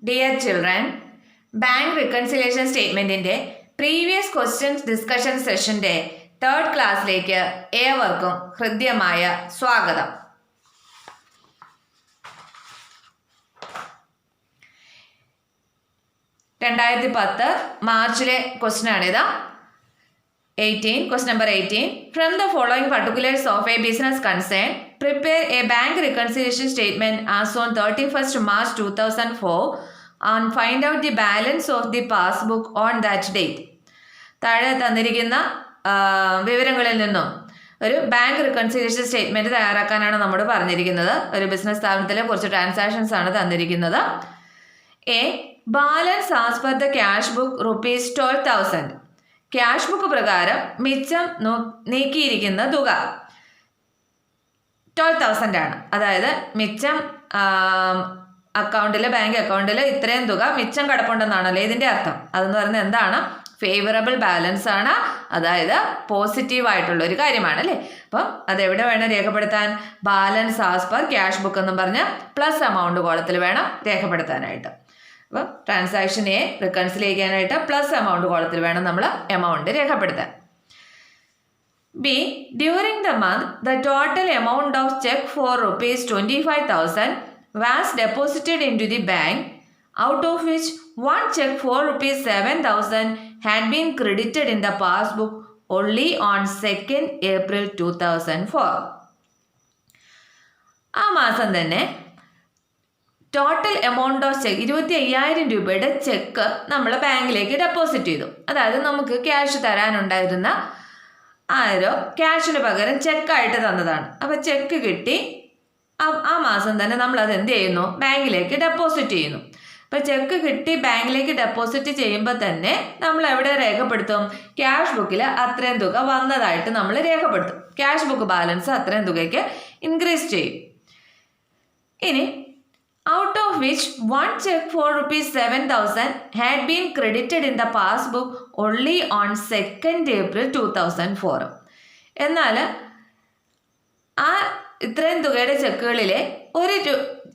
Dear children, Bank Reconciliation Statement previous questions discussion session third class ഏവർക്കും ഹൃദ്യമായ സ്വാഗതം. മാർച്ചിലെ question ആണിത്. 18 question number 18. From the following particulars of a business concern, prepare a bank reconciliation statement as on 31st March 2004 and find out the balance of the passbook on that date. താഴെ തന്നിരിക്കുന്ന വിവരങ്ങളിൽ നിന്നും ഒരു bank reconciliation statement തയ്യാറാക്കാനാണ് നമ്മൾ പറഞ്ഞിരിക്കുന്നത്. ഒരു business സ്ഥാപനത്തിലെ കുറച്ച് ട്രാൻസാക്ഷൻസ് ആണ് തന്നിരിക്കുന്നത്. A balance as per the cash book rupees 12,000. Cash book പ്രകാരം മിച്ചം നീക്കിയിരിക്കുന്ന തുക 12,000 ആണ്. അതായത് മിച്ചം ബാങ്ക് അക്കൗണ്ടിൽ ഇത്രയും തുക മിച്ചം കിടപ്പുണ്ടെന്നാണല്ലോ ഇതിൻ്റെ അർത്ഥം. അതെന്ന് പറയുന്നത് എന്താണ്? ഫേവറബിൾ ബാലൻസ് ആണ്, അതായത് പോസിറ്റീവ് ആയിട്ടുള്ള ഒരു കാര്യമാണ് അല്ലേ. അപ്പം അതെവിടെ വേണം രേഖപ്പെടുത്താൻ? Balance as per cash book എന്നും പറഞ്ഞ് പ്ലസ് എമൗണ്ട് കോളത്തിൽ വേണം രേഖപ്പെടുത്താനായിട്ട്. അപ്പം ട്രാൻസാക്ഷനെ റിക്കൺസിൽ ചെയ്യാനായിട്ട് പ്ലസ് എമൗണ്ട് കോളത്തിൽ വേണം നമ്മൾ എമൗണ്ട് രേഖപ്പെടുത്താൻ. B during the month the total amount of cheque for ₹25,000 was deposited into the bank, out of which one check for ₹7,000 had been credited in the passbook only on 2nd April 2004. ആ മാസം തന്നെ total amount of check 25,000 രൂപയുടെ check നമ്മൾ ബാങ്കിലേക്ക് deposit ചെയ്തു. അതായത് നമുക്ക് cash തരാനുണ്ടായിരുന്ന ആരോ ക്യാഷിന് പകരം ചെക്കായിട്ട് തന്നതാണ്. അപ്പോൾ ചെക്ക് കിട്ടി. ആ മാസം തന്നെ നമ്മൾ അത് എന്ത് ചെയ്യുന്നു? ബാങ്കിലേക്ക് ഡെപ്പോസിറ്റ് ചെയ്യുന്നു. അപ്പോൾ ചെക്ക് കിട്ടി ബാങ്കിലേക്ക് ഡെപ്പോസിറ്റ് ചെയ്യുമ്പോൾ തന്നെ നമ്മൾ എവിടെ രേഖപ്പെടുത്തും? ക്യാഷ് ബുക്കിൽ അത്രയും തുക വന്നതായിട്ട് നമ്മൾ രേഖപ്പെടുത്തും. ക്യാഷ് ബുക്ക് ബാലൻസ് അത്രയും തുകയ്ക്ക് ഇൻക്രീസ് ചെയ്യും. ഇനി out of which one check for ₹7,000 had been credited in the passbook only on 2nd April 2004. എന്നാൽ ആ ഇത്രയും തുകയുടെ ചെക്കുകളിലെ ഒരു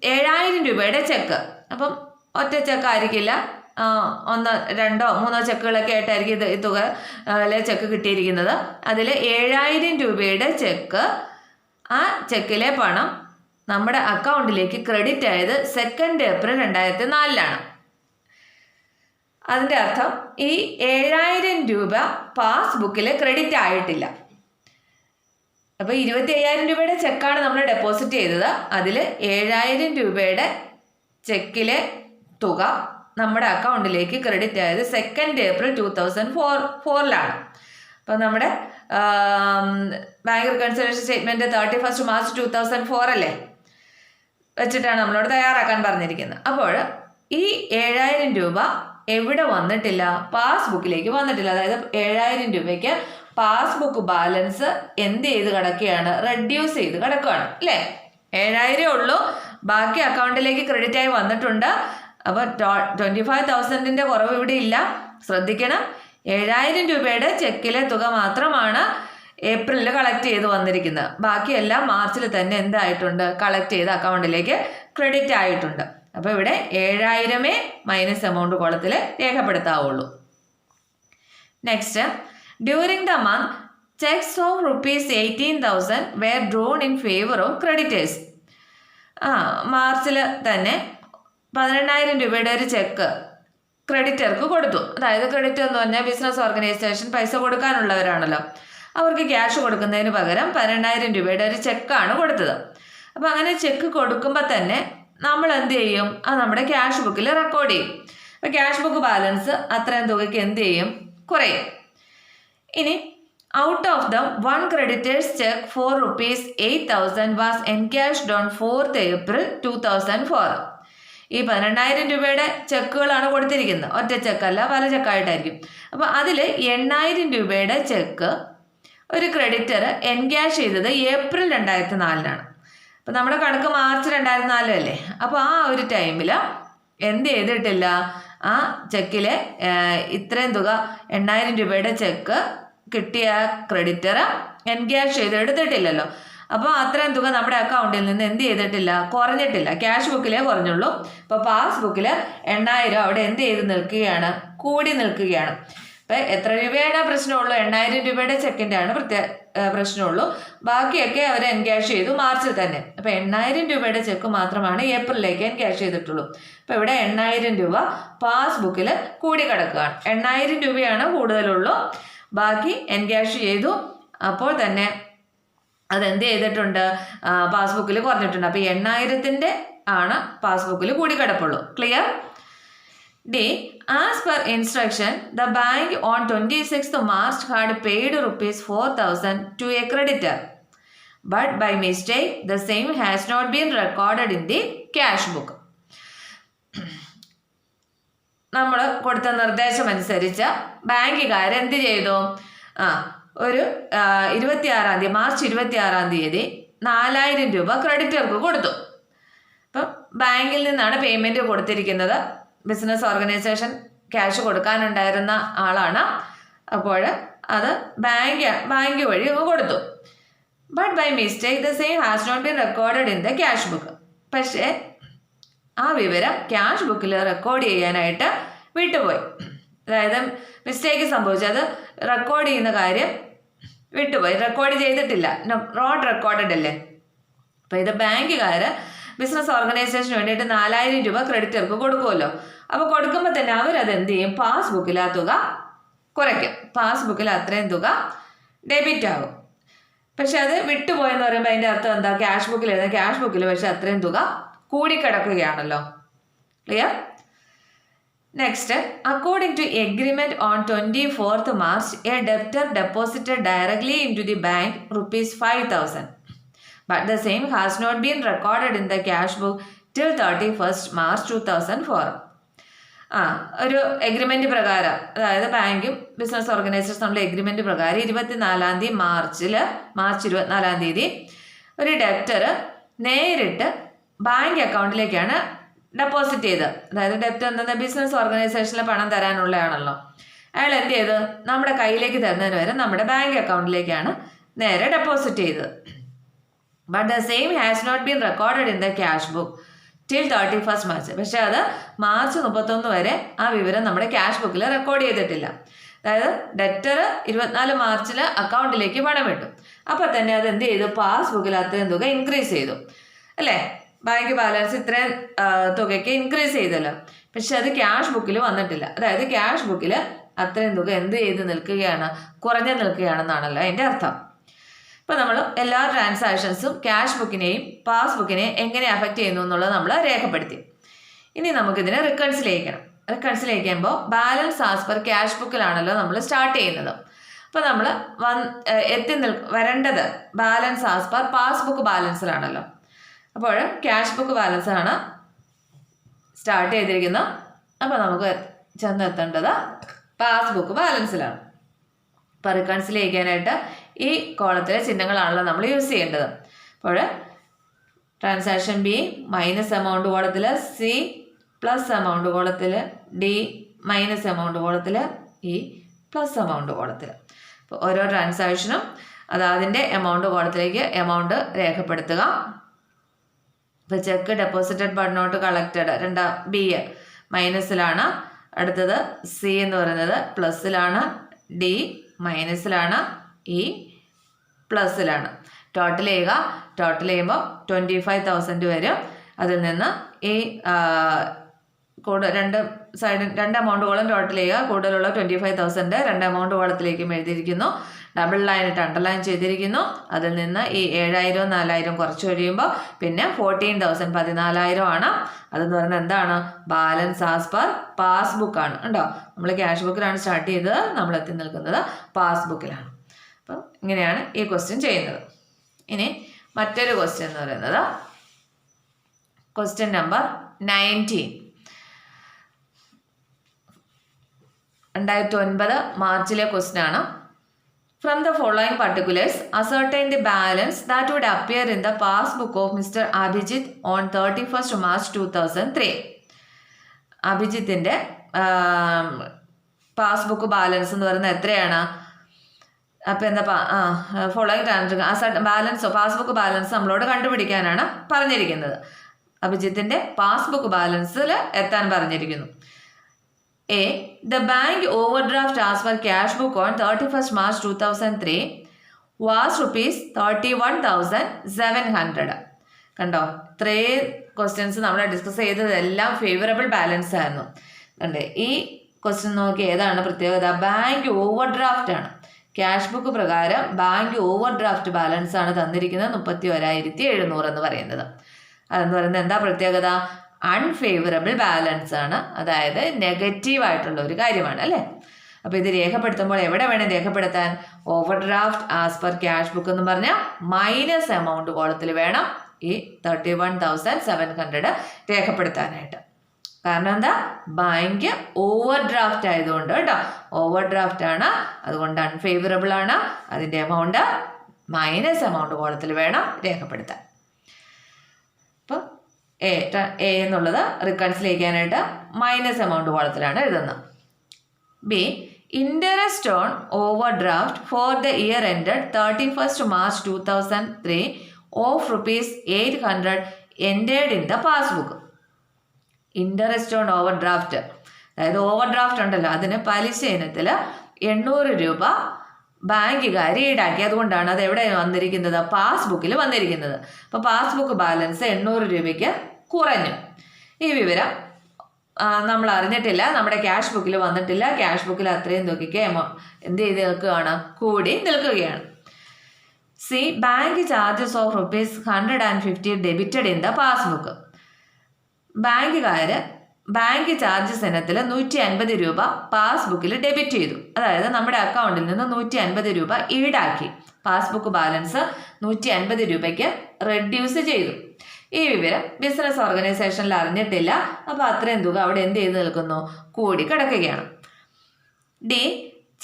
7,000 രൂപയുടെ ചെക്ക്, അപ്പം ഒറ്റ ചെക്ക് ആയിരിക്കില്ല, 1, 2, 3 ചെക്കുകളൊക്കെ ആയിട്ടായിരിക്കും ഈ തുക ചെക്ക് കിട്ടിയിരിക്കുന്നത്. അതിൽ 7,000 രൂപയുടെ ചെക്ക്, ആ ചെക്കിലെ പണം നമ്മുടെ അക്കൗണ്ടിലേക്ക് ക്രെഡിറ്റ് ആയത് 2nd April 2004. അതിൻ്റെ അർത്ഥം ഈ 7,000 രൂപ പാസ്ബുക്കിൽ ക്രെഡിറ്റ് ആയിട്ടില്ല. അപ്പോൾ 25,000 രൂപയുടെ ചെക്കാണ് നമ്മൾ ഡെപ്പോസിറ്റ് ചെയ്തത്. അതിൽ 7,000 രൂപയുടെ ചെക്കിലെ തുക നമ്മുടെ അക്കൗണ്ടിലേക്ക് ക്രെഡിറ്റ് ആയത് 2nd April 2004. അപ്പോൾ നമ്മുടെ bank reconciliation statement 31st March 2004 അല്ലേ വെച്ചിട്ടാണ് നമ്മളോട് തയ്യാറാക്കാൻ പറഞ്ഞിരിക്കുന്നത്. അപ്പോൾ ഈ 7,000 രൂപ എവിടെ വന്നിട്ടില്ല? പാസ്ബുക്കിലേക്ക് വന്നിട്ടില്ല. അതായത് 7,000 രൂപയ്ക്ക് പാസ്ബുക്ക് ബാലൻസ് എന്ത് ചെയ്ത് കിടക്കുകയാണ്? റെഡ്യൂസ് ചെയ്ത് കിടക്കുകയാണ് അല്ലേ. 7,000 ഉള്ളൂ, ബാക്കി അക്കൗണ്ടിലേക്ക് ക്രെഡിറ്റ് ആയി വന്നിട്ടുണ്ട്. അപ്പോൾ 25,000 കുറവ് ഇവിടെ ഇല്ല. ശ്രദ്ധിക്കണം, 7,000 രൂപയുടെ ചെക്കിലെ തുക മാത്രമാണ് ഏപ്രിലിൽ കളക്ട് ചെയ്ത് വന്നിരിക്കുന്നത്. ബാക്കിയെല്ലാം മാർച്ചിൽ തന്നെ എന്തായിട്ടുണ്ട്? കളക്ട് ചെയ്ത് അക്കൗണ്ടിലേക്ക് ക്രെഡിറ്റ് ആയിട്ടുണ്ട്. അപ്പോൾ ഇവിടെ 7,000 മൈനസ് എമൗണ്ട് കോളത്തിൽ രേഖപ്പെടുത്താവുള്ളൂ. Next, during the month cheques of ₹18,000 were drawn in favor of creditors. മാർച്ചിൽ തന്നെ 18,000 രൂപയുടെ ഒരു ചെക്ക് ക്രെഡിറ്റർക്ക് കൊടുത്തു. അതായത് ക്രെഡിറ്റ് എന്ന് പറഞ്ഞാൽ ബിസിനസ് ഓർഗനൈസേഷൻ പൈസ കൊടുക്കാനുള്ളവരാണല്ലോ. അവർക്ക് ക്യാഷ് കൊടുക്കുന്നതിന് പകരം 18,000 രൂപയുടെ ഒരു ചെക്കാണ് കൊടുത്തത്. അപ്പോൾ അങ്ങനെ ചെക്ക് കൊടുക്കുമ്പോൾ തന്നെ നമ്മൾ എന്ത് ചെയ്യും? അത് നമ്മുടെ ക്യാഷ് ബുക്കിൽ റെക്കോർഡ് ചെയ്യും. അപ്പോൾ ക്യാഷ് ബുക്ക് ബാലൻസ് അത്രയും തുകയ്ക്ക് എന്ത് ചെയ്യും? കുറയും. ഇനി out of the one creditors cheque for ₹8,000 was encashed on 4th April 2004. ഈ 18,000 രൂപയുടെ ചെക്കുകളാണ് കൊടുത്തിരിക്കുന്നത്. ഒറ്റ ചെക്കല്ല, പല ചെക്കായിട്ടായിരിക്കും. അപ്പോൾ അതിൽ 8,000 രൂപയുടെ ചെക്ക് ഒരു ക്രെഡിറ്റർ എൻകാഷ് ചെയ്തത് ഏപ്രിൽ 2004. അപ്പം നമ്മുടെ കണക്ക് മാർച്ച് 2004 അല്ലേ. അപ്പോൾ ആ ഒരു ടൈമിൽ എന്ത് ചെയ്തിട്ടില്ല? ആ ചെക്കിലെ ഇത്രയും തുക 8,000 രൂപയുടെ ചെക്ക് കിട്ടിയ ക്രെഡിറ്റർ എൻകാഷ് ചെയ്ത് എടുത്തിട്ടില്ലല്ലോ. അപ്പോൾ അത്രയും തുക നമ്മുടെ അക്കൗണ്ടിൽ നിന്ന് എന്ത് ചെയ്തിട്ടില്ല, കുറഞ്ഞിട്ടില്ല, ക്യാഷ് ബുക്കിലേ കുറഞ്ഞുള്ളൂ. അപ്പോൾ പാസ്ബുക്കിൽ 8000 അവിടെ എന്ത് ചെയ്ത് നിൽക്കുകയാണ്, കൂടി നിൽക്കുകയാണ്. അപ്പം എത്ര രൂപയാണ് പ്രശ്നമുള്ളൂ, 8000 രൂപയുടെ ചെക്കിൻ്റെ ആണ് പ്രശ്നമുള്ളൂ. ബാക്കിയൊക്കെ അവർ എൻക്യാഷ് ചെയ്തു മാർച്ചിൽ തന്നെ. അപ്പോൾ 8000 രൂപയുടെ ചെക്ക് മാത്രമാണ് ഏപ്രിലേക്ക് എൻക്യാഷ് ചെയ്തിട്ടുള്ളൂ. അപ്പോൾ ഇവിടെ 8000 രൂപ പാസ്ബുക്കിൽ കൂടി കിടക്കുകയാണ്. 8000 രൂപയാണ് കൂടുതലുള്ളൂ, ബാക്കി എൻക്യാഷ് ചെയ്തു. അപ്പോൾ തന്നെ അതെന്ത് ചെയ്തിട്ടുണ്ട്, പാസ്ബുക്കിൽ കുറഞ്ഞിട്ടുണ്ട്. അപ്പോൾ 8000-ന്റെ ആണ് പാസ്ബുക്കിൽ കൂടി കിടപ്പുള്ളൂ. Clear? D. As per instruction, the bank on 26th March had paid ₹4,000 to a creditor, but by mistake the same has not been recorded in the cash book. നമ്മൾ കൊടുത്ത നിർദ്ദേശം അനുസരിച്ച് ബാങ്കുകാർ എന്ത് ചെയ്തു, ഒരു 26-ാം തീയതി മാർച്ച് 26-ാം തീയതി 4000 രൂപ ക്രെഡിറ്റർക്ക് കൊടുത്തു. അപ്പം ബാങ്കിൽ നിന്നാണ് പേയ്മെൻറ്റ് കൊടുത്തിരിക്കുന്നത്. ബിസിനസ് ഓർഗനൈസേഷൻ ക്യാഷ് കൊടുക്കാനുണ്ടായിരുന്ന ആളാണ്. അപ്പോൾ അത് ബാങ്ക് വഴി കൊടുത്തു. But by mistake the same has not been recorded in the cash book. പക്ഷേ ആ വിവരം ക്യാഷ് ബുക്കിൽ റെക്കോർഡ് ചെയ്യാനായിട്ട് വിട്ടുപോയി. അതായത് മിസ്റ്റേക്ക് സംഭവിച്ചു, അത് റെക്കോർഡ് ചെയ്യുന്ന കാര്യം വിട്ടുപോയി, റെക്കോർഡ് ചെയ്തിട്ടില്ല, നോട്ട് റെക്കോർഡഡ് അല്ലേ. അപ്പോൾ ഇത് ബാങ്കുകാർ ബിസിനസ് ഓർഗനൈസേഷന് വേണ്ടിയിട്ട് 4000 രൂപ ക്രെഡിറ്റർക്ക് കൊടുക്കുമല്ലോ. അപ്പോൾ കൊടുക്കുമ്പോൾ തന്നെ അവരത് എന്ത് ചെയ്യും, പാസ്ബുക്കിൽ ആ തുക കുറയ്ക്കും, പാസ്ബുക്കിൽ അത്രയും തുക ഡെബിറ്റ് ആകും. പക്ഷെ അത് വിട്ടുപോയെന്ന് പറയുമ്പോൾ അതിൻ്റെ അർത്ഥം എന്താ, ക്യാഷ് ബുക്കിൽ എഴുതുന്ന ക്യാഷ് ബുക്കിൽ പക്ഷെ അത്രയും തുക കൂടിക്കിടക്കുകയാണല്ലോ. Clear? Next, according to agreement on 24th March, a debtor deposited directly into the bank ₹5,000. But the same has not been recorded in the cash book till 31st March 2004. ഒരു agreement പ്രകാരം, അതായത് ബാങ്കും business organisation തമ്മിലുള്ള agreement പ്രകാരം 24-ാം തീയതി March 24-ാം തീയതി ഒരു debtor നേരിട്ട് ബാങ്ക് അക്കൗണ്ടിലേക്കാണ് ഡെപ്പോസിറ്റ് ചെയ്തത്. അതായത് ഡെപ്റ്റർ എന്നത് ബിസിനസ് ഓർഗനൈസേഷനിൽ പണം തരാനുള്ളതാണല്ലോ. അയാൾ എന്ത് ചെയ്തു, നമ്മുടെ കയ്യിലേക്ക് തരുന്നതിന് വരെ നമ്മുടെ ബാങ്ക് അക്കൗണ്ടിലേക്കാണ് നേരെ ഡെപ്പോസിറ്റ് ചെയ്തത്. But the same has not been recorded in the cash book till 31st March. പക്ഷെ അത് മാർച്ച് 31 വരെ ആ വിവരം നമ്മുടെ ക്യാഷ് ബുക്കിൽ റെക്കോർഡ് ചെയ്തിട്ടില്ല. അതായത് ഡെറ്റർ 24 മാർച്ചിൽ അക്കൗണ്ടിലേക്ക് പണം ഇട്ടു. അപ്പോൾ തന്നെ അത് എന്ത് ചെയ്തു, പാസ്ബുക്കിൽ അത്രയും തുക ഇൻക്രീസ് ചെയ്തു അല്ലേ. ബാങ്ക് ബാലൻസ് ഇത്രയും തുകയ്ക്ക് ഇൻക്രീസ് ചെയ്തല്ലോ. പക്ഷെ അത് ക്യാഷ് ബുക്കിൽ വന്നിട്ടില്ല. അതായത് ക്യാഷ് ബുക്കിൽ അത്രയും തുക എന്ത് ചെയ്ത് നിൽക്കുകയാണ്, കുറഞ്ഞു നിൽക്കുകയാണെന്നാണല്ലോ അതിൻ്റെ അർത്ഥം. ഇപ്പോൾ നമ്മൾ എല്ലാ ട്രാൻസാക്ഷൻസും ക്യാഷ് ബുക്കിനെയും പാസ്ബുക്കിനെയും എങ്ങനെ അഫക്റ്റ് ചെയ്യുന്നു എന്നുള്ളത് നമ്മൾ രേഖപ്പെടുത്തി. ഇനി നമുക്കിതിനെ റിക്കൺസിലേക്കണം. റിക്കൺസിലേക്കുമ്പോൾ ബാലൻസ് ആസ് പെർ ക്യാഷ് ബുക്കിലാണല്ലോ നമ്മൾ സ്റ്റാർട്ട് ചെയ്യുന്നത്. അപ്പോൾ നമ്മൾ വരേണ്ടത് ബാലൻസ് ആസ് പെർ പാസ്ബുക്ക് ബാലൻസിലാണല്ലോ. അപ്പോൾ ക്യാഷ് ബുക്ക് ബാലൻസാണ് സ്റ്റാർട്ട് ചെയ്തിരിക്കുന്നത്. അപ്പോൾ നമുക്ക് ചെന്നെത്തേണ്ടത് പാസ്ബുക്ക് ബാലൻസിലാണ്. അപ്പോൾ റിക്കൺസിലേക്കാനായിട്ട് ഈ കോളത്തിലെ ചിഹ്നങ്ങളാണല്ലോ നമ്മൾ യൂസ് ചെയ്യേണ്ടത്. അപ്പോൾ ട്രാൻസാക്ഷൻ ബി മൈനസ് എമൗണ്ട് കോളത്തിൽ, സി പ്ലസ് എമൗണ്ട് കോളത്തിൽ, ഡി മൈനസ് എമൗണ്ട് കോളത്തിൽ, ഇ പ്ലസ് എമൗണ്ട് കോളത്തിൽ. അപ്പോൾ ഓരോ ട്രാൻസാക്ഷനും അതിൻ്റെ എമൗണ്ട് കോളത്തിലേക്ക് എമൗണ്ട് രേഖപ്പെടുത്തുക. ഇപ്പോൾ cheque deposited but not collected B മൈനസിലാണ്, അടുത്തത് സി എന്ന് പറയുന്നത് പ്ലസ്സിലാണ്, ഡി മൈനസിലാണ്, ഇ പ്ലസ്സിലാണ്. ടോട്ടൽ ചെയ്യുമ്പോൾ 25,000 വരും. അതിൽ നിന്ന് ഈ രണ്ട് എമൗണ്ട് കോളം ടോട്ടൽ ചെയ്യുക. കൂടുതലുള്ള 25,000 രണ്ട് എമൗണ്ട് കോളത്തിലേക്കും എഴുതിയിരിക്കുന്നു. ഡബിൾ ലൈനിട്ട് അണ്ടർലൈൻ ചെയ്തിരിക്കുന്നു. അതിൽ നിന്ന് ഈ 7,000 4,000 കുറച്ച് കഴിയുമ്പോൾ പിന്നെ 14,000 14,000 ആണ്. അതെന്ന് പറയുന്നത് എന്താണ്, ബാലൻസ് ആസ് പെർ പാസ്ബുക്കാണ്. ഉണ്ടോ, നമ്മൾ ക്യാഷ് ബുക്കിലാണ് സ്റ്റാർട്ട് ചെയ്തത്, നമ്മൾ എത്തി നിൽക്കുന്നത് പാസ്ബുക്കിലാണ്. അപ്പം ഇങ്ങനെയാണ് ഈ ക്വസ്റ്റ്യൻ ചെയ്യുന്നത്. ഇനി മറ്റൊരു ക്വസ്റ്റ്യൻ എന്ന് പറയുന്നത് ക്വസ്റ്റ്യൻ നമ്പർ 19. 2009 മാർച്ചിലെ ക്വസ്റ്റ്യൻ ആണ്. From the following particulars, ascertain the balance that would appear in the passbook of Mr. Abhijit on 31st March 2003. അഭിജിത്തിൻ്റെ പാസ്ബുക്ക് ബാലൻസ് എന്ന് പറയുന്നത് എത്രയാണ്, അപ്പം എന്താ ഫോളോയിങ് ട്രാൻസാക്ഷൻ ബാലൻസോ പാസ്ബുക്ക് ബാലൻസ് നമ്മളോട് കണ്ടുപിടിക്കാനാണ് പറഞ്ഞിരിക്കുന്നത്. അഭിജിത്തിൻ്റെ പാസ്ബുക്ക് ബാലൻസിൽ എത്താൻ പറഞ്ഞിരിക്കുന്നു. A. The bank overdraft as per cash book on 31st March 2003 was rupees 31,700. കണ്ടോ, ഇത്രയും ക്വസ്റ്റ്യൻസ് നമ്മൾ ഡിസ്കസ് ചെയ്തതെല്ലാം ഫേവറബിൾ ബാലൻസ് ആയിരുന്നു. കണ്ടേ, ഈ ക്വസ്റ്റ്യൻ നോക്കി ഏതാണ് പ്രത്യേകത? ബാങ്ക് ഓവർ ഡ്രാഫ്റ്റ് ആണ്. ക്യാഷ് ബുക്ക് പ്രകാരം ബാങ്ക് ഓവർ ഡ്രാഫ്റ്റ് ബാലൻസ് ആണ് തന്നിരിക്കുന്നത് 31,700 എന്ന് പറയുന്നത്. അതെന്ന് പറയുന്നത് എന്താ പ്രത്യേകത? അൺഫേവറബിൾ ബാലൻസ് ആണ്, അതായത് നെഗറ്റീവ് ആയിട്ടുള്ള ഒരു കാര്യമാണ് അല്ലേ. അപ്പോൾ ഇത് രേഖപ്പെടുത്തുമ്പോൾ എവിടെ വേണം രേഖപ്പെടുത്താൻ? Over draft as per cash book എന്ന് പറഞ്ഞാൽ മൈനസ് എമൗണ്ട് കോളത്തിൽ വേണം ഈ 31,700 രേഖപ്പെടുത്താനായിട്ട്. കാരണം എന്താ? ബാങ്ക് ഓവർ ഡ്രാഫ്റ്റ് ആയതുകൊണ്ട് കേട്ടോ, ഓവർ ഡ്രാഫ്റ്റ് ആണ്, അതുകൊണ്ട് അൺഫേവറബിൾ ആണ്. അതിൻ്റെ എമൗണ്ട് മൈനസ് എമൗണ്ട് കോളത്തിൽ വേണം രേഖപ്പെടുത്താൻ. അപ്പോൾ എ എന്നുള്ളത് റിക്കൺസിൽ ചെയ്യാനായിട്ട് മൈനസ് എമൗണ്ട് കോളത്തിലാണ് എഴുതുന്നത്. B. Interest on over draft for the year ended 31st March 2003 of ₹800 entered in the passbook. Interest on over draft, അതായത് ഓവർ ഡ്രാഫ്റ്റ് ഉണ്ടല്ലോ, അതിന് പലിശ ഇനത്തിൽ 800 രൂപ ബാങ്കുകാർ ഈടാക്കി. അതുകൊണ്ടാണ് അത് എവിടെ വന്നിരിക്കുന്നത്? പാസ്ബുക്കിൽ വന്നിരിക്കുന്നത്. അപ്പോൾ പാസ്ബുക്ക് ബാലൻസ് 800 രൂപയ്ക്ക് കുറഞ്ഞു. ഈ വിവരം നമ്മൾ അറിഞ്ഞിട്ടില്ല, നമ്മുടെ ക്യാഷ് ബുക്കിൽ വന്നിട്ടില്ല. ക്യാഷ് ബുക്കിൽ അത്രയും തുകയ്ക്ക് എന്ത് ചെയ്ത് നിൽക്കുകയാണ്? കൂടി നിൽക്കുകയാണ്. C. Bank charges of ₹150 debited in the passbook. Bank charges ഇനത്തിൽ 150 രൂപ പാസ്ബുക്കിൽ ഡെബിറ്റ് ചെയ്തു. അതായത് നമ്മുടെ അക്കൗണ്ടിൽ നിന്ന് 150 രൂപ ഈടാക്കി. പാസ്ബുക്ക് ബാലൻസ് 150 രൂപയ്ക്ക് റെഡ്യൂസ് ചെയ്തു. ഈ വിവരം ബിസിനസ് ഓർഗനൈസേഷനിൽ അറിഞ്ഞിട്ടില്ല. അപ്പോൾ അത്രയും തുക അവിടെ എന്ത് ചെയ്ത് നിൽക്കുന്നു? കൂടി കിടക്കുകയാണ്. D.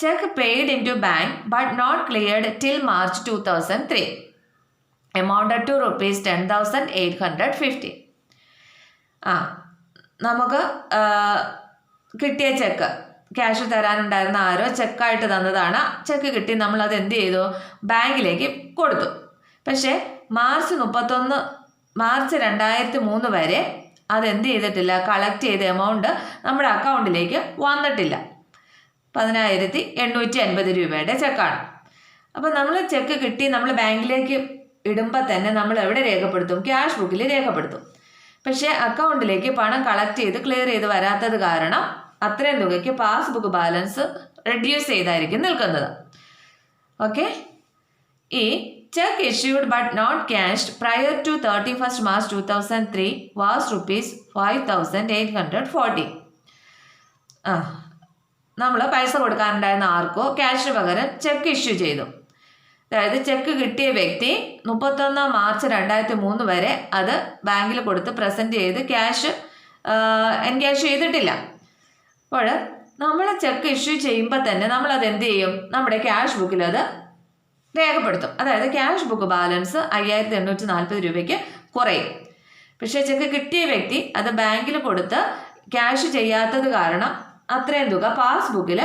Cheque paid into bank but not cleared till March 2003 amounted to ₹10,850. നമുക്ക് കിട്ടിയ ചെക്ക്, ക്യാഷ് തരാനുണ്ടായിരുന്ന ആരോ ചെക്കായിട്ട് തന്നതാണ്. ചെക്ക് കിട്ടി, നമ്മളത് എന്ത് ചെയ്തു? ബാങ്കിലേക്ക് കൊടുത്തു. പക്ഷേ March 2003 വരെ അതെന്ത് ചെയ്തിട്ടില്ല? കളക്ട് ചെയ്ത എമൗണ്ട് നമ്മുടെ അക്കൗണ്ടിലേക്ക് വന്നിട്ടില്ല. 10,850 രൂപയുടെ ചെക്കാണ്. അപ്പോൾ നമ്മൾ ചെക്ക് കിട്ടി, നമ്മൾ ബാങ്കിലേക്ക് ഇടുമ്പോൾ തന്നെ നമ്മൾ എവിടെ രേഖപ്പെടുത്തും? ക്യാഷ് ബുക്കിൽ രേഖപ്പെടുത്തും. പക്ഷേ അക്കൗണ്ടിലേക്ക് പണം കളക്ട് ചെയ്ത് ക്ലിയർ ചെയ്ത് വരാത്തത് കാരണം അത്രയും തുകയ്ക്ക് പാസ്ബുക്ക് ബാലൻസ് റെഡ്യൂസ് ചെയ്തായിരിക്കും നിൽക്കുന്നത്. ഓക്കെ. ഈ cheque issued but not cashed prior to 31st March 2003 was ₹5,840. നമ്മൾ പൈസ കൊടുക്കാനുണ്ടായിരുന്ന ആർക്കോ ക്യാഷിന് പകരം ചെക്ക് ഇഷ്യൂ ചെയ്തു. അതായത് ചെക്ക് കിട്ടിയ വ്യക്തി 31 March 2003 വരെ അത് ബാങ്കിൽ കൊടുത്ത് പ്രസൻറ്റ് ചെയ്ത് ക്യാഷ് എൻക്യാഷ് ചെയ്തിട്ടില്ല. അപ്പോൾ നമ്മൾ ചെക്ക് ഇഷ്യൂ ചെയ്യുമ്പോൾ തന്നെ നമ്മളത് എന്ത് ചെയ്യും? നമ്മുടെ ക്യാഷ് ബുക്കിൽ അത് രേഖപ്പെടുത്തും. അതായത് ക്യാഷ് ബുക്ക് ബാലൻസ് 5,840 രൂപയ്ക്ക് കുറയും. പക്ഷേ ചെക്ക് കിട്ടിയ വ്യക്തി അത് ബാങ്കിൽ കൊടുത്ത് ക്യാഷ് ചെയ്യാത്തത് കാരണം അത്രയും തുക പാസ്ബുക്കിൽ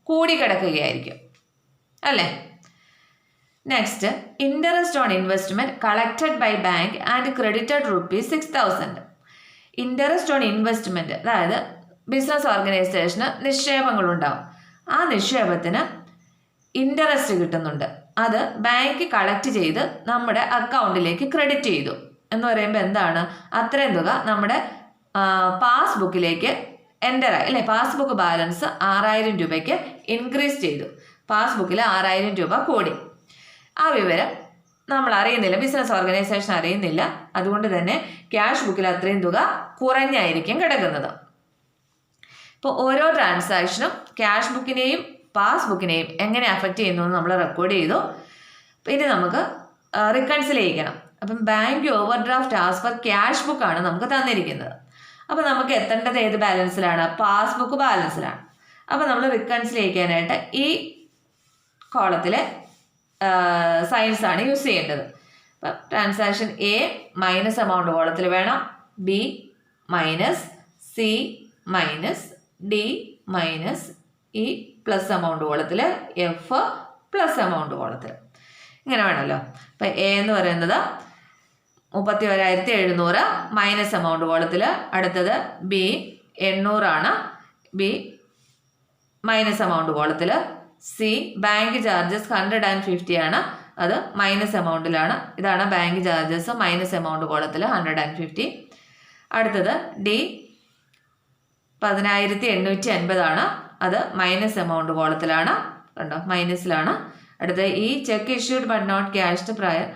കൂടിക്കിടക്കുകയായിരിക്കും അല്ലേ. Next, interest on investment collected by bank and credited ₹6,000. Interest on investment, അതായത് ബിസിനസ് ഓർഗനൈസേഷന് നിക്ഷേപങ്ങളുണ്ടാവും. ആ നിക്ഷേപത്തിന് ഇൻട്രസ്റ്റ് കിട്ടുന്നുണ്ട്. അത് ബാങ്ക് കളക്ട് ചെയ്ത് നമ്മുടെ അക്കൗണ്ടിലേക്ക് ക്രെഡിറ്റ് ചെയ്തു എന്ന് പറയുമ്പോൾ എന്താണ്? അത്രയും തുക നമ്മുടെ പാസ്ബുക്കിലേക്ക് എൻ്റർ ആയി അല്ലേ. പാസ്ബുക്ക് ബാലൻസ് 6,000 രൂപയ്ക്ക് ഇൻക്രീസ് ചെയ്തു. പാസ്ബുക്കിൽ 6,000 രൂപ കൂടി. ആ വിവരം നമ്മൾ അറിയുന്നില്ല, ബിസിനസ് ഓർഗനൈസേഷൻ അറിയുന്നില്ല. അതുകൊണ്ട് തന്നെ ക്യാഷ് ബുക്കിൽ അത്രയും തുക കുറഞ്ഞായിരിക്കും കിടക്കുന്നത്. ഇപ്പോൾ ഓരോ ട്രാൻസാക്ഷനും ക്യാഷ് ബുക്കിനെയും പാസ്ബുക്കിനെയും എങ്ങനെ അഫക്റ്റ് ചെയ്യുന്നു എന്ന് നമ്മൾ റെക്കോർഡ് ചെയ്തു. പിന്നെ നമുക്ക് റിക്കൺസിൽ ചെയ്യിക്കണം. അപ്പം bank over draft as per cash ബുക്കാണ് നമുക്ക് തന്നിരിക്കുന്നത്. അപ്പോൾ നമുക്ക് എത്തേണ്ടത് ഏത് ബാലൻസിലാണ്? പാസ്ബുക്ക് ബാലൻസിലാണ്. അപ്പോൾ നമ്മൾ റിക്കൺസിൽ ചെയ്യിക്കാനായിട്ട് ഈ കോളത്തിലെ സൈൻസ് ആണ് യൂസ് ചെയ്യേണ്ടത്. അപ്പം ട്രാൻസാക്ഷൻ എ മൈനസ് എമൗണ്ട് കോളത്തിൽ വേണം, B minus, C minus, D minus, ഈ പ്ലസ് എമൗണ്ട് കോളത്തിൽ, എഫ് പ്ലസ് എമൗണ്ട് കോളത്തിൽ. ഇങ്ങനെ വേണമല്ലോ. അപ്പം എ എന്ന് പറയുന്നത് 31,700 മൈനസ് എമൗണ്ട് കോളത്തിൽ. അടുത്തത് ബി 800 ബി മൈനസ് എമൗണ്ട് കോളത്തിൽ. സി ബാങ്ക് ചാർജസ് 150 അത് മൈനസ് എമൗണ്ടിലാണ്. ഇതാണ് ബാങ്ക് ചാർജസ് മൈനസ് എമൗണ്ട് കോളത്തിൽ 150. അടുത്തത് ഡി 10,850 അത് മൈനസ് എമൗണ്ട് കോളത്തിലാണ്, കണ്ടോ മൈനസിലാണ്. അടുത്തത് ഈ cheque issued but not cashed prior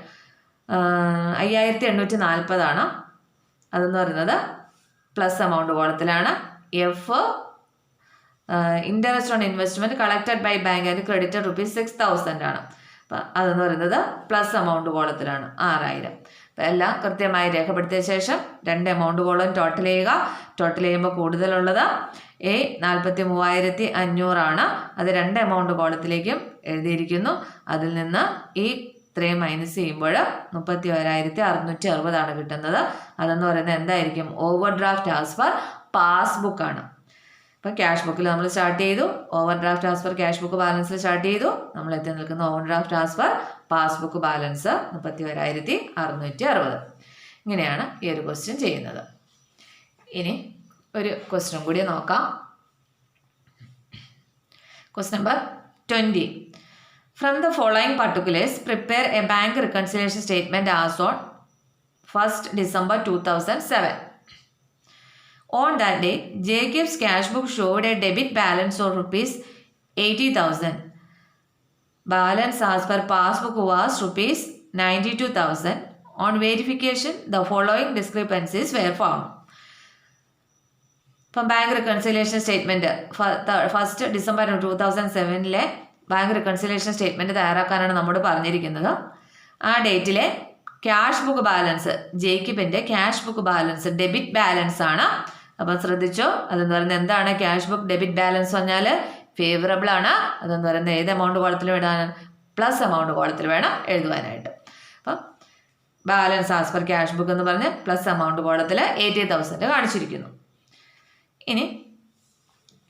5,840 അതെന്ന് പറയുന്നത് പ്ലസ് എമൗണ്ട് കോളത്തിലാണ്. F interest on investment collected by bank and credited ₹6,000 അപ്പം അതെന്ന് പറയുന്നത് പ്ലസ് എമൗണ്ട് കോളത്തിലാണ് 6,000. അപ്പം എല്ലാം കൃത്യമായി രേഖപ്പെടുത്തിയ ശേഷം 2 എമൗണ്ട് കോളം ടോട്ടൽ ചെയ്യുക. ടോട്ടൽ ചെയ്യുമ്പോൾ കൂടുതലുള്ളത് എ 43,500 അത് 2 എമൗണ്ട് കോളത്തിലേക്കും എഴുതിയിരിക്കുന്നു. അതിൽ നിന്ന് ഈ ഇത്രയും മൈനസ് ചെയ്യുമ്പോൾ 31,660 കിട്ടുന്നത്. അതെന്ന് പറയുന്നത് എന്തായിരിക്കും? ഓവർ ഡ്രാഫ്റ്റ് ആസ് പെർ പാസ്ബുക്കാണ്. അപ്പം ക്യാഷ് ബുക്കിൽ നമ്മൾ സ്റ്റാർട്ട് ചെയ്തു, overdraft as per cash book ബാലൻസിൽ സ്റ്റാർട്ട് ചെയ്തു. നമ്മൾ എത്തി നിൽക്കുന്ന overdraft as per passbook balance 31,660. ഇങ്ങനെയാണ് ഈ ഒരു ക്വസ്റ്റ്യൻ ചെയ്യുന്നത്. ഇനി ഒരു ക്വസ്റ്റ്യൻ കൂടി നോക്കാം. Question number 20. From the following particulars, prepare a bank reconciliation statement as on 1st December 2007. On that day, Jacob's cash book showed a debit balance of ₹80,000. Balance as per passbook was ₹92,000. On verification, the following discrepancies were found. From bank reconciliation statement, 1st December 2007 bank reconciliation statement തയ്യാറാക്കാനാണ് നമ്മോട് പറഞ്ഞിരിക്കുന്നത്. ആ ഡേറ്റിലെ cash book balance, ജേക്കബിൻ്റെ cash book balance debit balance ആണ്. അപ്പം ശ്രദ്ധിച്ചോ, അതെന്ന് പറയുന്നത് എന്താണ്? ക്യാഷ് ബുക്ക് ഡെബിറ്റ് ബാലൻസ് പറഞ്ഞാൽ ഫേവറബിൾ ആണ്. അതെന്ന് പറയുന്നത് ഏത് എമൗണ്ട് കോളത്തിൽ ഇടാൻ? പ്ലസ് എമൗണ്ട് കോളത്തിൽ വേണം എഴുതുവാനായിട്ട്. അപ്പം balance as per cash book എന്ന് പറഞ്ഞ് പ്ലസ് എമൗണ്ട് കോളത്തിൽ 80,000 കാണിച്ചിരിക്കുന്നു. ഇനി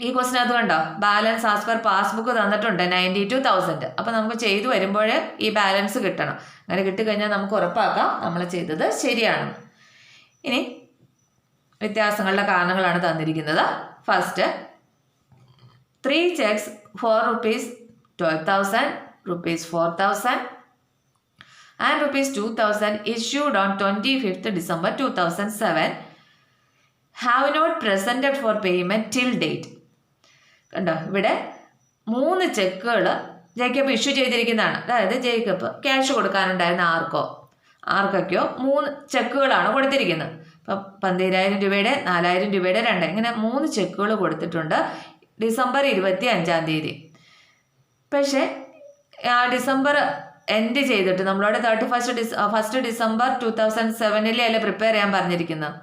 ഈ ക്വസ്റ്റിനകത്ത് കണ്ടോ, ബാലൻസ് ആസ് പെർ പാസ്ബുക്ക് തന്നിട്ടുണ്ട് 92,000. അപ്പം നമുക്ക് ചെയ്തു വരുമ്പോൾ ഈ ബാലൻസ് കിട്ടണം. അങ്ങനെ കിട്ടിക്കഴിഞ്ഞാൽ നമുക്ക് ഉറപ്പാക്കാം നമ്മൾ ചെയ്തത് ശരിയാണെന്ന്. ഇനി വ്യത്യാസങ്ങളുടെ കാരണങ്ങളാണ് തന്നിരിക്കുന്നത്. First 3 checks for ₹12,000, ₹4,000 and ₹2,000 issued on 25th December 2007 have not presented for payment till date. കണ്ടോ, ഇവിടെ 3 ചെക്കുകൾ ജേക്കബ് ഇഷ്യൂ ചെയ്തിരിക്കുന്നതാണ്. അതായത് ജേക്കബ് ക്യാഷ് കൊടുക്കാനുണ്ടായിരുന്ന ആർക്കൊക്കെയോ 3 ചെക്കുകളാണ് കൊടുത്തിരിക്കുന്നത്. അപ്പം 12,000 രൂപയുടെ, 4,000 രൂപയുടെ 2, ഇങ്ങനെ 3 ചെക്കുകൾ കൊടുത്തിട്ടുണ്ട് ഡിസംബർ 25. പക്ഷേ ഡിസംബർ എൻഡ് ചെയ്തിട്ട് നമ്മളോട് 1st December 2007 അല്ലേ പ്രിപ്പയർ ചെയ്യാൻ പറഞ്ഞിരിക്കുന്നത്.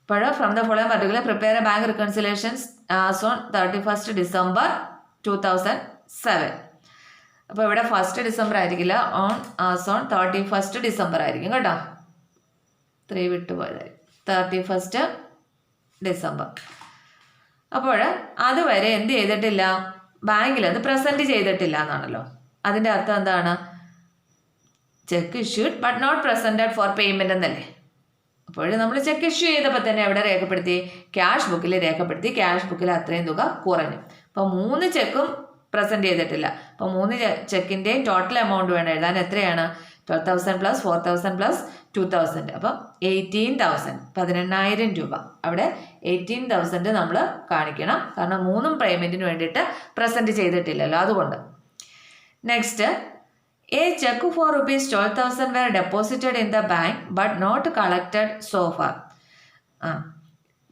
അപ്പോൾ from the following particular prepare a bank reconciliations as on 31st December 2007. അപ്പോൾ ഇവിടെ 1st December ആയിരിക്കില്ല, ആസ് ഓൺ 31st December ആയിരിക്കും കേട്ടോ. 3 വിട്ടുപോയതായിരിക്കും, 31st December. അപ്പോൾ അതുവരെ എന്ത് ചെയ്തിട്ടില്ല? ബാങ്കിൽ അത് പ്രസൻറ്റ് ചെയ്തിട്ടില്ല എന്നാണല്ലോ. അതിൻ്റെ അർത്ഥം എന്താണ്? Cheque issued but not presented for payment എന്നല്ലേ. അപ്പോൾ നമ്മൾ ചെക്ക് ഇഷ്യൂ ചെയ്തപ്പോൾ തന്നെ എവിടെ രേഖപ്പെടുത്തി? ക്യാഷ് ബുക്കിൽ രേഖപ്പെടുത്തി. ക്യാഷ് ബുക്കിൽ അത്രയും തുക കുറഞ്ഞു. അപ്പോൾ 3 ചെക്കും പ്രസൻറ്റ് ചെയ്തിട്ടില്ല. അപ്പോൾ 3 ചെക്കിൻ്റെയും ടോട്ടൽ എമൗണ്ട് വേണം എഴുതാൻ. എത്രയാണ്? 12,000 + 4,000 + 2,000. അപ്പം 18,000, 18,000 രൂപ. അവിടെ 18,000 നമ്മൾ കാണിക്കണം. കാരണം 3 പേയ്മെൻറ്റിന് വേണ്ടിയിട്ട് പ്രസൻറ്റ് ചെയ്തിട്ടില്ലല്ലോ, അതുകൊണ്ട്. Next, a check for ₹12,000 were deposited in the bank but not collected so far.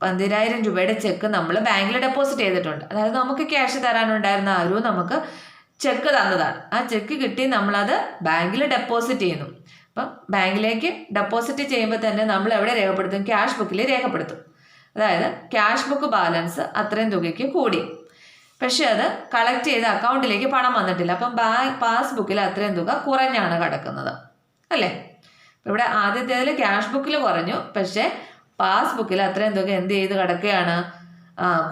12,000 രൂപയുടെ ചെക്ക് നമ്മൾ ബാങ്കിൽ ഡെപ്പോസിറ്റ് ചെയ്തിട്ടുണ്ട്. അതായത് നമുക്ക് ക്യാഷ് തരാനുണ്ടായിരുന്ന ആരും നമുക്ക് ചെക്ക് തന്നതാണ്. ആ ചെക്ക് കിട്ടി നമ്മളത് ബാങ്കിൽ ഡെപ്പോസിറ്റ് ചെയ്യുന്നു. അപ്പം ബാങ്കിലേക്ക് ഡെപ്പോസിറ്റ് ചെയ്യുമ്പോൾ തന്നെ നമ്മൾ എവിടെ രേഖപ്പെടുത്തും? ക്യാഷ് ബുക്കിൽ രേഖപ്പെടുത്തും. അതായത് ക്യാഷ് ബുക്ക് ബാലൻസ് അത്രയും തുകയ്ക്ക് കൂടി, പക്ഷെ അത് കളക്ട് ചെയ്ത് അക്കൗണ്ടിലേക്ക് പണം വന്നിട്ടില്ല. അപ്പം പാസ്ബുക്കിൽ അത്രയും തുക കുറഞ്ഞാണ് കിടക്കുന്നത് അല്ലേ. ഇവിടെ ആദ്യത്തേതിൽ ക്യാഷ് ബുക്കിൽ കുറഞ്ഞു, പക്ഷേ പാസ്ബുക്കിൽ അത്രയും തുക എന്ത് ചെയ്ത് കിടക്കുകയാണ്?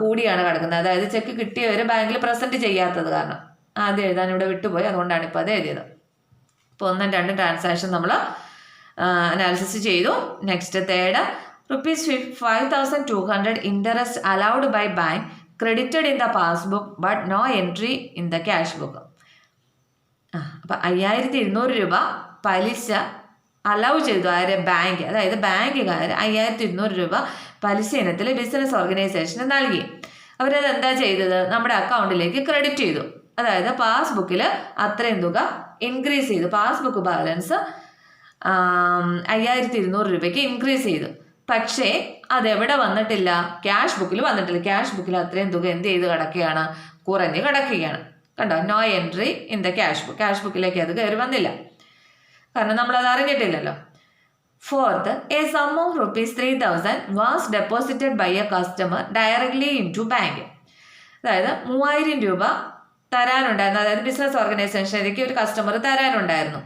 കൂടിയാണ് കിടക്കുന്നത്. അതായത് ചെക്ക് കിട്ടിയവർ ബാങ്കിൽ പ്രസൻറ്റ് ചെയ്യാത്തത് കാരണം. ആദ്യം എഴുതാൻ ഇവിടെ വിട്ടുപോയി, അതുകൊണ്ടാണ് ഇപ്പോൾ അത് എഴുതിയത്. ഇപ്പോൾ 1 ഉം 2 ട്രാൻസാക്ഷൻ നമ്മൾ അനാലിസിസ് ചെയ്തു. Next third, ₹5,200 interest allowed by bank credited in the passbook but no entry in the cash book. അപ്പം 5200 രൂപ പലിശ അലൗ ചെയ്തു ആരെ? ബാങ്ക്. അതായത് ബാങ്കുകാർ 5200 രൂപ പലിശ ഇനത്തിൽ ബിസിനസ് ഓർഗനൈസേഷന് നൽകി. അവരത് എന്താ ചെയ്തത്? നമ്മുടെ അക്കൗണ്ടിലേക്ക് ക്രെഡിറ്റ് ചെയ്തു. അതായത് പാസ്ബുക്കിൽ അത്രയും തുക ഇൻക്രീസ് ചെയ്തു. പാസ്ബുക്ക് ബാലൻസ് 5200 രൂപയ്ക്ക് ഇൻക്രീസ് ചെയ്തു. പക്ഷേ അതെവിടെ വന്നിട്ടില്ല? ക്യാഷ് ബുക്കിൽ വന്നിട്ടില്ല. ക്യാഷ് ബുക്കിൽ അത്രയും തുക എന്ത് ചെയ്ത് കിടക്കുകയാണ്? കുറഞ്ഞ് കിടക്കുകയാണ്. കണ്ടോ? No entry in the cash book. Cash ബുക്കിലേക്ക് അത് കയറി വന്നില്ല, കാരണം നമ്മളത് അറിഞ്ഞിട്ടില്ലല്ലോ. Fourth, a sum of ₹3,000 was deposited by a customer directly into bank. അതായത് 3000 രൂപ തരാനുണ്ടായിരുന്നു. അതായത് ബിസിനസ് ഓർഗനൈസേഷനിലേക്ക് ഒരു കസ്റ്റമർ തരാനുണ്ടായിരുന്നു.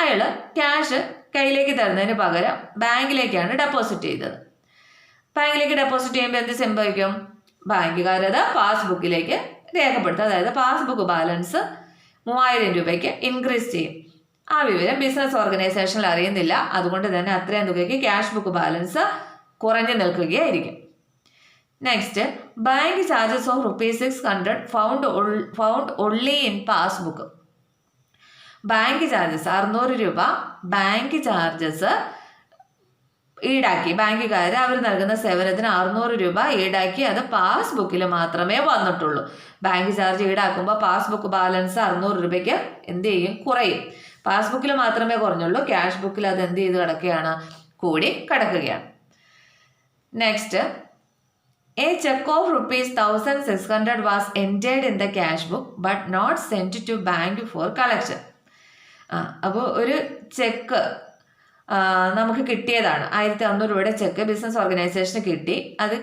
അയാൾ ക്യാഷ് കയ്യിലേക്ക് തരുന്നതിന് പകരം ബാങ്കിലേക്കാണ് ഡെപ്പോസിറ്റ് ചെയ്തത്. ബാങ്കിലേക്ക് ഡെപ്പോസിറ്റ് ചെയ്യുമ്പോൾ എന്ത് സംഭവിക്കും? ബാങ്കുകാരത് പാസ്ബുക്കിലേക്ക് രേഖപ്പെടുത്തും. അതായത് പാസ്ബുക്ക് ബാലൻസ് 3000 രൂപയ്ക്ക് ഇൻക്രീസ് ചെയ്യും. ആ വിവരം ബിസിനസ് ഓർഗനൈസേഷനിൽ അറിയുന്നില്ല. അതുകൊണ്ട് തന്നെ അത്രയും തുകയ്ക്ക് ക്യാഷ് ബുക്ക് ബാലൻസ് കുറഞ്ഞു നിൽക്കുകയായിരിക്കും. Next, bank charges of ₹600 found only in passbook. Bank charges 600 രൂപ ബാങ്ക് ചാർജസ് ഈടാക്കി. ബാങ്കുകാർ അവർ നൽകുന്ന സേവനത്തിന് 600 രൂപ ഈടാക്കി. അത് പാസ്ബുക്കിൽ മാത്രമേ വന്നിട്ടുള്ളൂ. ബാങ്ക് ചാർജ് ഈടാക്കുമ്പോൾ പാസ്ബുക്ക് ബാലൻസ് 600 രൂപയ്ക്ക് എന്ത് ചെയ്യും? കുറയും. പാസ്ബുക്കിൽ മാത്രമേ കുറഞ്ഞുള്ളൂ. ക്യാഷ് ബുക്കിൽ അത് എന്ത് ചെയ്ത് കിടക്കുകയാണ്? കൂടി കിടക്കുകയാണ്. Next, a cheque of ₹1,600 was entered in the cash book but not sent to bank for collection. അപ്പോൾ ഒരു ചെക്ക് നമുക്ക് കിട്ടിയതാണ്. 1500 രൂപയുടെ ചെക്ക് ബിസിനസ് ഓർഗനൈസേഷന് കിട്ടി. അത്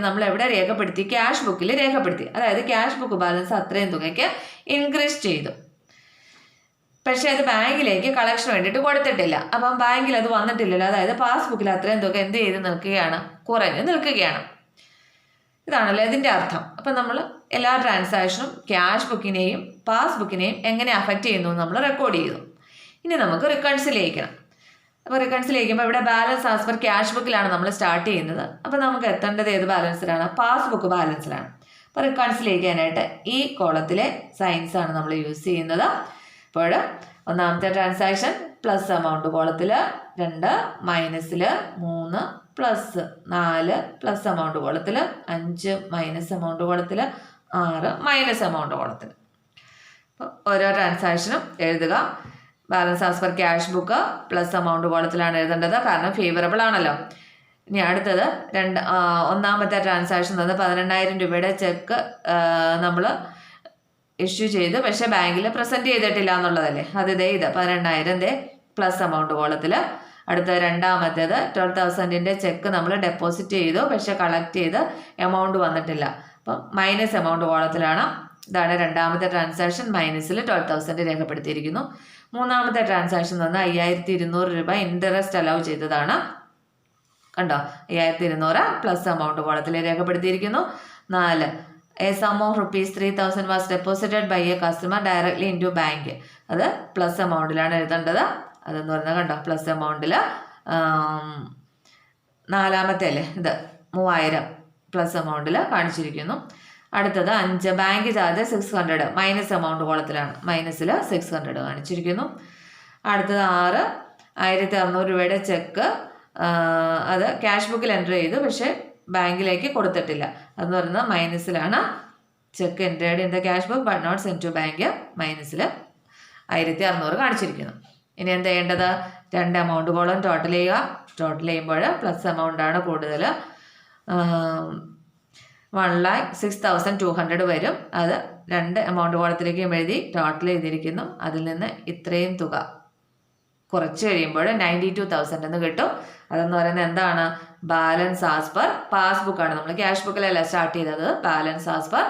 നമ്മൾ എവിടെ രേഖപ്പെടുത്തി? ക്യാഷ് ബുക്കിൽ രേഖപ്പെടുത്തി. അതായത് ക്യാഷ് ബുക്ക് ബാലൻസ് അത്രയും തുകയ്ക്ക് ഇൻക്രീസ് ചെയ്തു. പക്ഷേ അത് ബാങ്കിലേക്ക് കളക്ഷന് വേണ്ടിയിട്ട് കൊടുത്തിട്ടില്ല. അപ്പം ബാങ്കിൽ അത് വന്നിട്ടില്ലല്ലോ. അതായത് പാസ്ബുക്കിൽ അത്രയും തുക എന്ത് ചെയ്ത് നിൽക്കുകയാണ്? കുറഞ്ഞ് നിൽക്കുകയാണ്. ഇതാണല്ലോ ഇതിൻ്റെ അർത്ഥം. അപ്പം നമ്മൾ എല്ലാ ട്രാൻസാക്ഷനും ക്യാഷ് ബുക്കിനെയും പാസ്ബുക്കിനെയും എങ്ങനെ അഫക്റ്റ് ചെയ്യുന്നു നമ്മൾ റെക്കോർഡ് ചെയ്തു. ഇനി നമുക്ക് റിക്കൺസിൽ ചെയ്യിക്കണം. അപ്പോൾ റിക്കൺസിൽ ചെയ്യുമ്പോൾ ഇവിടെ ബാലൻസ് ആസ് പെർ ക്യാഷ് ബുക്കിലാണ് നമ്മൾ സ്റ്റാർട്ട് ചെയ്യുന്നത്. അപ്പോൾ നമുക്ക് എത്തേണ്ടത് ഏത് ബാലൻസിലാണ്? പാസ്ബുക്ക് ബാലൻസിലാണ്. അപ്പോൾ റിക്കൺസിൽ ചെയ്യാനായിട്ട് ഈ കോളത്തിലെ സൈൻസ് ആണ് നമ്മൾ യൂസ് ചെയ്യുന്നത്. അപ്പോൾ ഒന്നാമത്തെ ട്രാൻസാക്ഷൻ പ്ലസ് എമൗണ്ട് കോളത്തിൽ 2, മൈനസിൽ 3, പ്ലസ് 4, പ്ലസ് എമൗണ്ട് കോളത്തിൽ 5, മൈനസ് എമൗണ്ട് കോളത്തിൽ 6, മൈനസ് എമൗണ്ട് കോളത്തിൽ. അപ്പോൾ ഓരോ ട്രാൻസാക്ഷനും എഴുതുക. Balance as per cash book plus amount കോളത്തിലാണ് എഴുതേണ്ടത്, കാരണം ഫേവറബിൾ ആണല്ലോ. ഇനി അടുത്തത് ഒന്നാമത്തെ ട്രാൻസാക്ഷൻ തന്നത് 18000 രൂപയുടെ ചെക്ക് നമ്മൾ ഇഷ്യൂ ചെയ്ത് പക്ഷേ ബാങ്കിൽ പ്രസൻറ്റ് ചെയ്തിട്ടില്ല എന്നുള്ളതല്ലേ. അത് ഇത് 18000 പ്ലസ് എമൗണ്ട് കോളത്തിൽ. അടുത്ത രണ്ടാമത്തേത് 12,000 ചെക്ക് നമ്മൾ ഡെപ്പോസിറ്റ് ചെയ്തു പക്ഷേ കളക്ട് ചെയ്ത് എമൗണ്ട് വന്നിട്ടില്ല. അപ്പം മൈനസ് എമൗണ്ട് കോളത്തിലാണ്. ഇതാണ് രണ്ടാമത്തെ ട്രാൻസാക്ഷൻ. മൈനസിൽ 12,000 രേഖപ്പെടുത്തിയിരിക്കുന്നു. മൂന്നാമത്തെ ട്രാൻസാക്ഷൻ തന്ന 5200 രൂപ ഇൻട്രസ്റ്റ് അലൗ ചെയ്തതാണ്. കണ്ടോ? 5200 പ്ലസ് എമൗണ്ട് കോളത്തിൽ രേഖപ്പെടുത്തിയിരിക്കുന്നു. 4, a sum of ₹3,000 was deposited by a customer directly into bank. അത് പ്ലസ് എമൗണ്ടിലാണ് എഴുതേണ്ടത്. അതെന്ന് പറഞ്ഞാൽ കണ്ടോ പ്ലസ് എമൗണ്ടിൽ നാലാമത്തെ അല്ലേ ഇത് 3000 പ്ലസ് എമൗണ്ടിൽ കാണിച്ചിരിക്കുന്നു. അടുത്തത് 5, ബാങ്ക് ചാർജ് 600 മൈനസ് എമൗണ്ട് കോളത്തിലാണ്. മൈനസിൽ 600 കാണിച്ചിരിക്കുന്നു. അടുത്തത് 6, 1600 രൂപയുടെ ചെക്ക് അത് ക്യാഷ് ബുക്കിൽ എൻ്റർ ചെയ്തു പക്ഷേ ബാങ്കിലേക്ക് കൊടുത്തിട്ടില്ല. അതെന്ന് പറയുന്നത് മൈനസിലാണ്. Check entered in the cash book but not sent to bank. മൈനസിൽ 1600 കാണിച്ചിരിക്കുന്നു. ഇനി എന്താ ചെയ്യേണ്ടത്? 2 എമൗണ്ട് കോളം ടോട്ടൽ ചെയ്യുക. ടോട്ടൽ ചെയ്യുമ്പോൾ പ്ലസ് എമൗണ്ടാണ് കൂടുതൽ. 1,06,200 വരും. അത് 2 എമൗണ്ട് കോളത്തിലേക്കും എഴുതി ടോട്ടൽ ചെയ്തിരിക്കുന്നു. അതിൽ നിന്ന് ഇത്രയും തുക കുറച്ച് കഴിയുമ്പോൾ 92,000 എന്ന് കിട്ടും. അതെന്ന് പറയുന്നത് എന്താണ്? ബാലൻസ് ആസ് പെർ പാസ്ബുക്കാണ്. നമ്മൾ ക്യാഷ് ബുക്കിലല്ല സ്റ്റാർട്ട് ചെയ്തത്. ബാലൻസ് ആസ് പെർ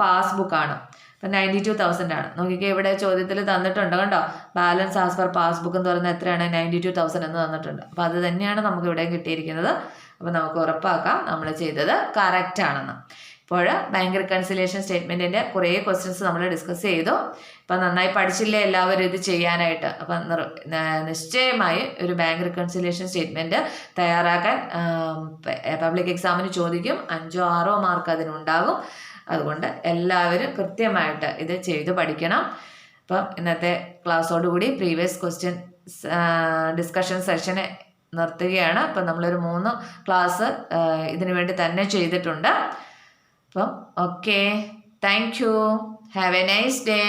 പാസ്ബുക്കാണ്. അപ്പം 92,000 ആണ്. നോക്കിക്കേ, ഇവിടെ ചോദ്യത്തിൽ തന്നിട്ടുണ്ട് കണ്ടോ, ബാലൻസ് ആസ് പെർ പാസ്ബുക്ക് എന്ന് പറയുന്നത് എത്രയാണ്? 92,000 എന്ന് തന്നിട്ടുണ്ട്. അപ്പോൾ അത് തന്നെയാണ് നമുക്ക് ഇവിടെ കിട്ടിയിരിക്കുന്നത്. അപ്പോൾ നമുക്ക് ഉറപ്പാക്കാം നമ്മൾ ചെയ്തത് കറക്റ്റ് ആണെന്ന്. അപ്പോൾ ബാങ്ക് റിക്കൺസിലേഷൻ സ്റ്റേറ്റ്മെൻറ്റിൻ്റെ കുറേ ക്വസ്റ്റ്യൻസ് നമ്മൾ ഡിസ്കസ് ചെയ്തു. അപ്പം നന്നായി പഠിച്ചില്ലേ എല്ലാവരും ഇത് ചെയ്യാനായിട്ട്? അപ്പം നിശ്ചയമായി ഒരു ബാങ്ക് റിക്കൺസിലേഷൻ സ്റ്റേറ്റ്മെൻറ്റ് തയ്യാറാക്കാൻ പബ്ലിക് എക്സാമിന് ചോദിക്കും. 5 or 6 മാർക്ക് അതിനുണ്ടാകും. അതുകൊണ്ട് എല്ലാവരും കൃത്യമായിട്ട് ഇത് ചെയ്ത് പഠിക്കണം. അപ്പം ഇന്നത്തെ ക്ലാസ്സോടുകൂടി പ്രീവിയസ് ക്വസ്റ്റ്യൻ ഡിസ്കഷൻ സെഷനെ നിർത്തുകയാണ്. അപ്പം നമ്മളൊരു 3 ക്ലാസ് ഇതിനു വേണ്ടി തന്നെ ചെയ്തിട്ടുണ്ട്. അപ്പം okay, thank you, have A nice day.